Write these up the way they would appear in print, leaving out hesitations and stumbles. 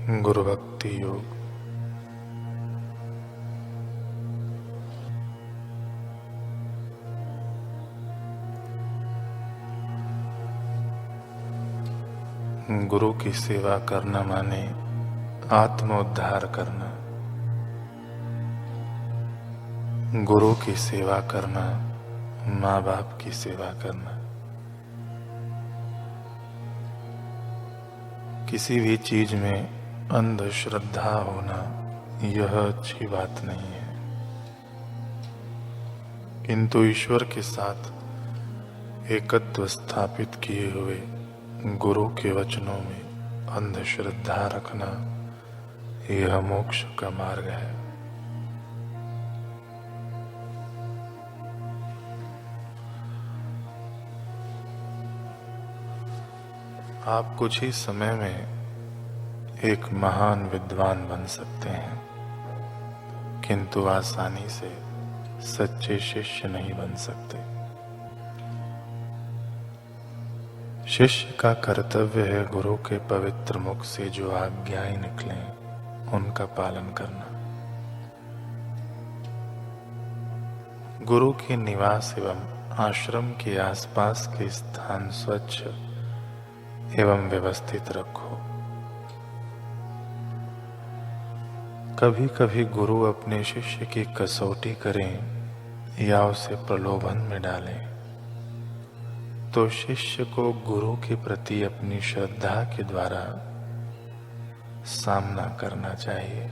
गुरु भक्ति योग। गुरु की सेवा करना माने आत्मोद्धार करना। गुरु की सेवा करना माँ बाप की सेवा करना। किसी भी चीज में अंधश्रद्धा होना यह अच्छी बात नहीं है, किंतु ईश्वर के साथ एकत्व स्थापित किए हुए गुरु के वचनों में अंधश्रद्धा रखना यह मोक्ष का मार्ग है। आप कुछ ही समय में एक महान विद्वान बन सकते हैं, किंतु आसानी से सच्चे शिष्य नहीं बन सकते। शिष्य का कर्तव्य है गुरु के पवित्र मुख से जो आज्ञाएं निकलें उनका पालन करना। गुरु के निवास एवं आश्रम के आसपास के स्थान स्वच्छ एवं व्यवस्थित रखो। कभी कभी गुरु अपने शिष्य की कसौटी करें या उसे प्रलोभन में डालें तो शिष्य को गुरु के प्रति अपनी श्रद्धा के द्वारा सामना करना चाहिए।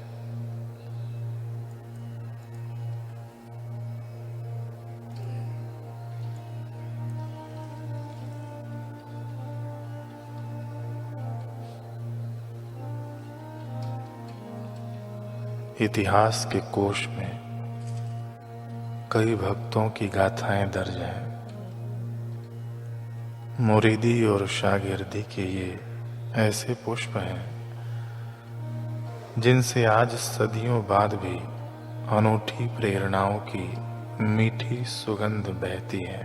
इतिहास के कोश में कई भक्तों की गाथाएं दर्ज हैं। मुरीदी और शागिर्दी के ये ऐसे पुष्प हैं जिनसे आज सदियों बाद भी अनूठी प्रेरणाओं की मीठी सुगंध बहती है।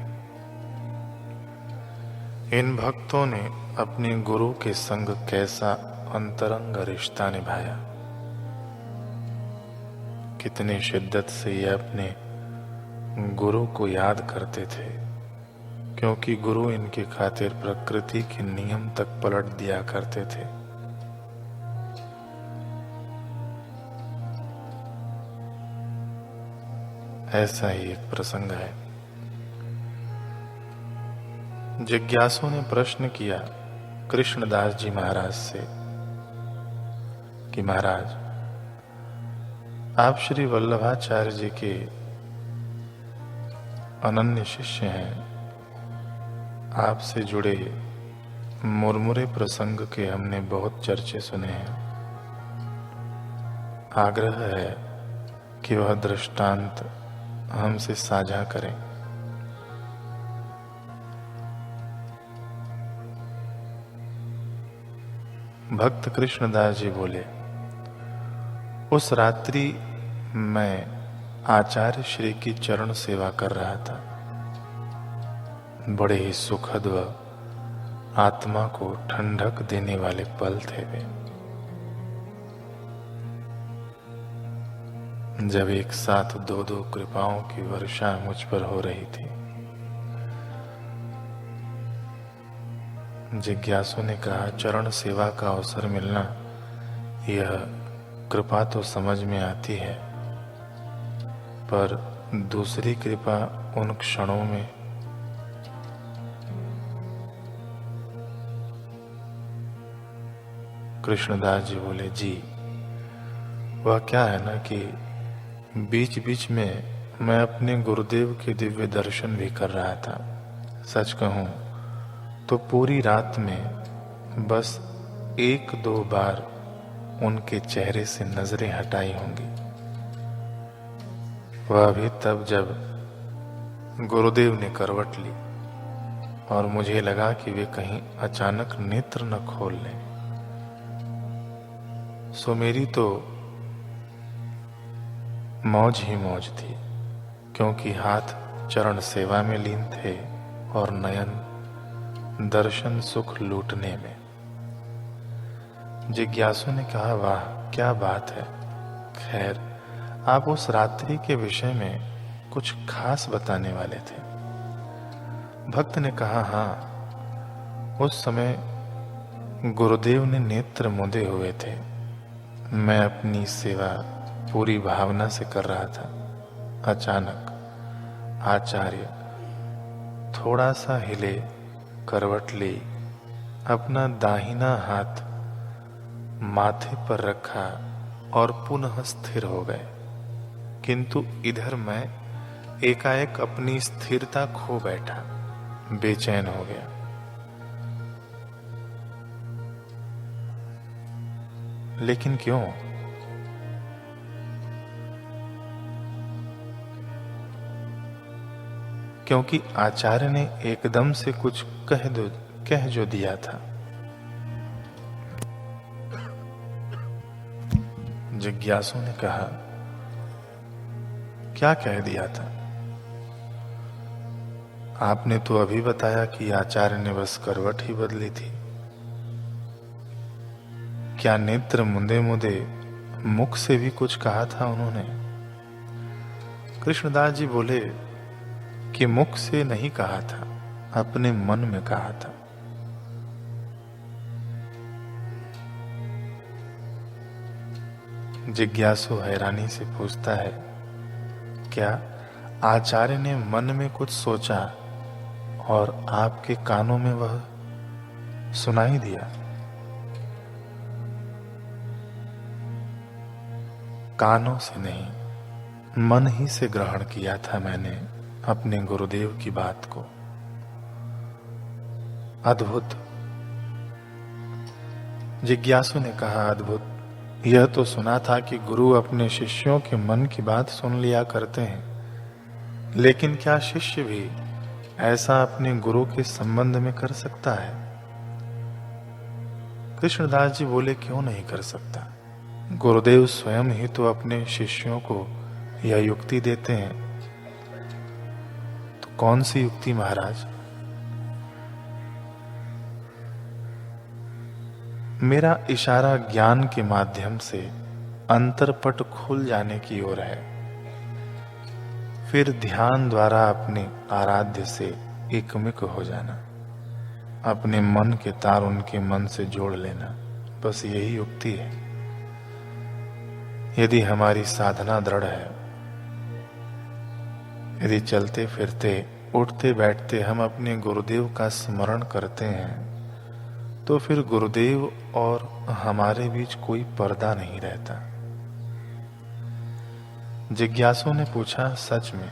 इन भक्तों ने अपने गुरु के संग कैसा अंतरंग रिश्ता निभाया, कितनी शिद्दत से ये अपने गुरु को याद करते थे, क्योंकि गुरु इनके खातिर प्रकृति के नियम तक पलट दिया करते थे। ऐसा ही एक प्रसंग है। जिज्ञासु ने प्रश्न किया कृष्णदास जी महाराज से कि महाराज, आप श्री वल्लभाचार्य जी के अनन्य शिष्य हैं। आपसे जुड़े मुरमुरे प्रसंग के हमने बहुत चर्चे सुने हैं। आग्रह है कि वह दृष्टांत हमसे साझा करें। भक्त कृष्णदास जी बोले, उस रात्रि मैं आचार्य श्री की चरण सेवा कर रहा था। बड़े ही सुखद व आत्मा को ठंडक देने वाले पल थे वे, जब एक साथ दो दो कृपाओं की वर्षा मुझ पर हो रही थी। जिज्ञासु ने कहा, चरण सेवा का अवसर मिलना यह कृपा तो समझ में आती है, पर दूसरी कृपा उन क्षणों में कृष्णदास जी बोले, जी वह क्या है ना कि बीच बीच में मैं अपने गुरुदेव के दिव्य दर्शन भी कर रहा था। सच कहूं तो पूरी रात में बस एक दो बार उनके चेहरे से नजरें हटाई होंगी। वह भी तब जब गुरुदेव ने करवट ली और मुझे लगा कि वे कहीं अचानक नेत्र न खोल लें। सो मेरी तो मौज ही मौज थी, क्योंकि हाथ चरण सेवा में लीन थे और नयन दर्शन सुख लूटने में। जिज्ञासु ने कहा, वाह क्या बात है। खैर, आप उस रात्रि के विषय में कुछ खास बताने वाले थे। भक्त ने कहा, हाँ, उस समय गुरुदेव ने नेत्र मूंदे हुए थे। मैं अपनी सेवा पूरी भावना से कर रहा था। अचानक आचार्य थोड़ा सा हिले, करवट ली, अपना दाहिना हाथ माथे पर रखा और पुनः स्थिर हो गए। किंतु इधर मैं एकाएक अपनी स्थिरता खो बैठा, बेचैन हो गया। लेकिन क्यों? क्योंकि आचार्य ने एकदम से कुछ कह जो दिया था। जिज्ञासु ने कहा, क्या कह दिया था? आपने तो अभी बताया कि आचार्य ने बस करवट ही बदली थी। क्या नेत्र मुंदे मुंदे मुख से भी कुछ कहा था उन्होंने? कृष्णदास जी बोले कि मुख से नहीं कहा था, अपने मन में कहा था। जिज्ञासु हैरानी से पूछता है, क्या आचार्य ने मन में कुछ सोचा और आपके कानों में वह सुनाई दिया? कानों से नहीं, मन ही से ग्रहण किया था मैंने अपने गुरुदेव की बात को। अद्भुत। जिज्ञासु ने कहा, अद्भुत। यह तो सुना था कि गुरु अपने शिष्यों के मन की बात सुन लिया करते हैं, लेकिन क्या शिष्य भी ऐसा अपने गुरु के संबंध में कर सकता है? कृष्णदास जी बोले, क्यों नहीं कर सकता? गुरुदेव स्वयं ही तो अपने शिष्यों को यह युक्ति देते हैं। तो कौन सी युक्ति महाराज? मेरा इशारा ज्ञान के माध्यम से अंतरपट खुल जाने की ओर है। फिर ध्यान द्वारा अपने आराध्य से एकमिक हो जाना, अपने मन के तार उनके मन से जोड़ लेना, बस यही युक्ति है। यदि हमारी साधना दृढ़ है, यदि चलते फिरते उठते बैठते हम अपने गुरुदेव का स्मरण करते हैं, तो फिर गुरुदेव और हमारे बीच कोई पर्दा नहीं रहता। जिज्ञासु ने पूछा, सच में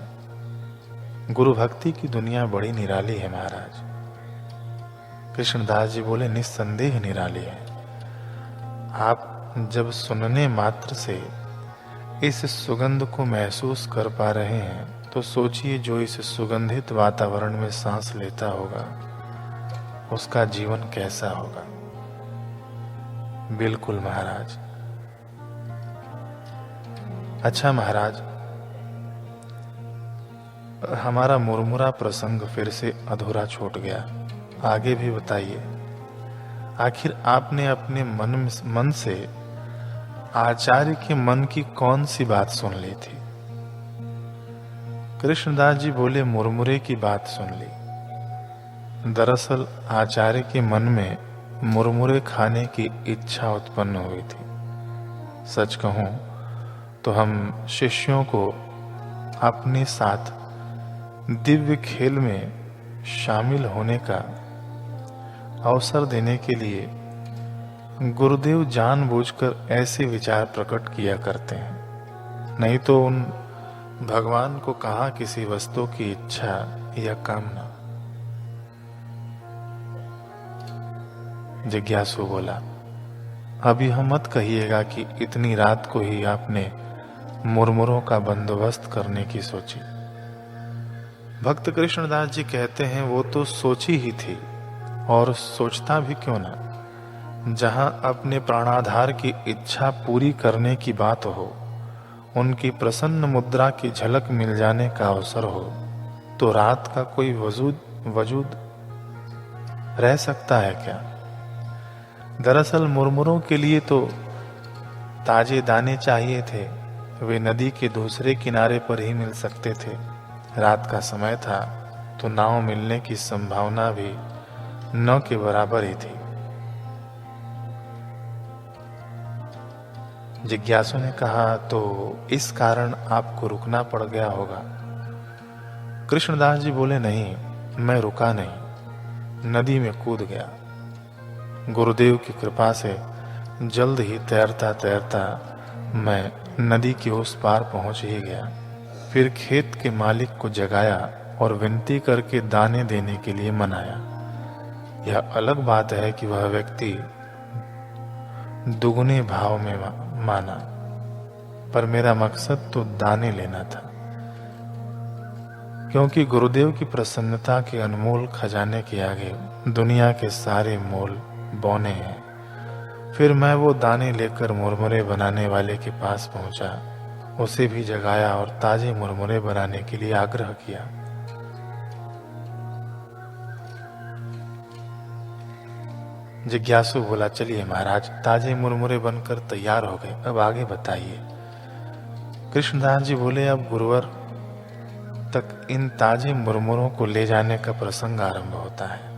गुरु भक्ति की दुनिया बड़ी निराली है महाराज? कृष्णदास जी बोले, निस्संदेह निराली है। आप जब सुनने मात्र से इस सुगंध को महसूस कर पा रहे हैं, तो सोचिए जो इस सुगंधित वातावरण में सांस लेता होगा, उसका जीवन कैसा होगा। बिल्कुल महाराज। अच्छा महाराज, हमारा मुरमुरा प्रसंग फिर से अधूरा छूट गया, आगे भी बताइए। आखिर आपने अपने मन से आचार्य के मन की कौन सी बात सुन ली थी? कृष्णदास जी बोले, मुरमुरे की बात सुन ली। दरअसल आचार्य के मन में मुरमुरे खाने की इच्छा उत्पन्न हुई थी। सच कहूं तो हम शिष्यों को अपने साथ दिव्य खेल में शामिल होने का अवसर देने के लिए गुरुदेव जानबूझकर ऐसे विचार प्रकट किया करते हैं। नहीं तो उन भगवान को कहाँ किसी वस्तु की इच्छा या कामना। जिज्ञासु बोला, अभी हम मत कहिएगा कि इतनी रात को ही आपने मुरमुरों का बंदोबस्त करने की सोची। भक्त कृष्णदास जी कहते हैं, वो तो सोची ही थी, और सोचता भी क्यों ना। जहां अपने प्राणाधार की इच्छा पूरी करने की बात हो, उनकी प्रसन्न मुद्रा की झलक मिल जाने का अवसर हो, तो रात का कोई वजूद रह सकता है क्या? दरअसल मुरमुरों के लिए तो ताजे दाने चाहिए थे। वे नदी के दूसरे किनारे पर ही मिल सकते थे। रात का समय था तो नाव मिलने की संभावना भी न के बराबर ही थी। जिज्ञासु ने कहा, तो इस कारण आपको रुकना पड़ गया होगा। कृष्णदास जी बोले, नहीं, मैं रुका नहीं, नदी में कूद गया। गुरुदेव की कृपा से जल्द ही तैरता तैरता मैं नदी के उस पार पहुंच ही गया। फिर खेत के मालिक को जगाया और विनती करके दाने देने के लिए मनाया। यह अलग बात है कि वह व्यक्ति दुगने भाव में माना, पर मेरा मकसद तो दाने लेना था, क्योंकि गुरुदेव की प्रसन्नता के अनमोल खजाने के आगे दुनिया के सारे मोल बौने हैं। फिर मैं वो दाने लेकर मुरमुरे बनाने वाले के पास पहुंचा, उसे भी जगाया और ताजे मुरमुरे बनाने के लिए आग्रह किया। जिज्ञासु बोला, चलिए महाराज, ताजे मुरमुरे बनकर तैयार हो गए, अब आगे बताइए। कृष्णदास जी बोले, अब गुरुवर तक इन ताजे मुरमुरों को ले जाने का प्रसंग आरंभ होता है।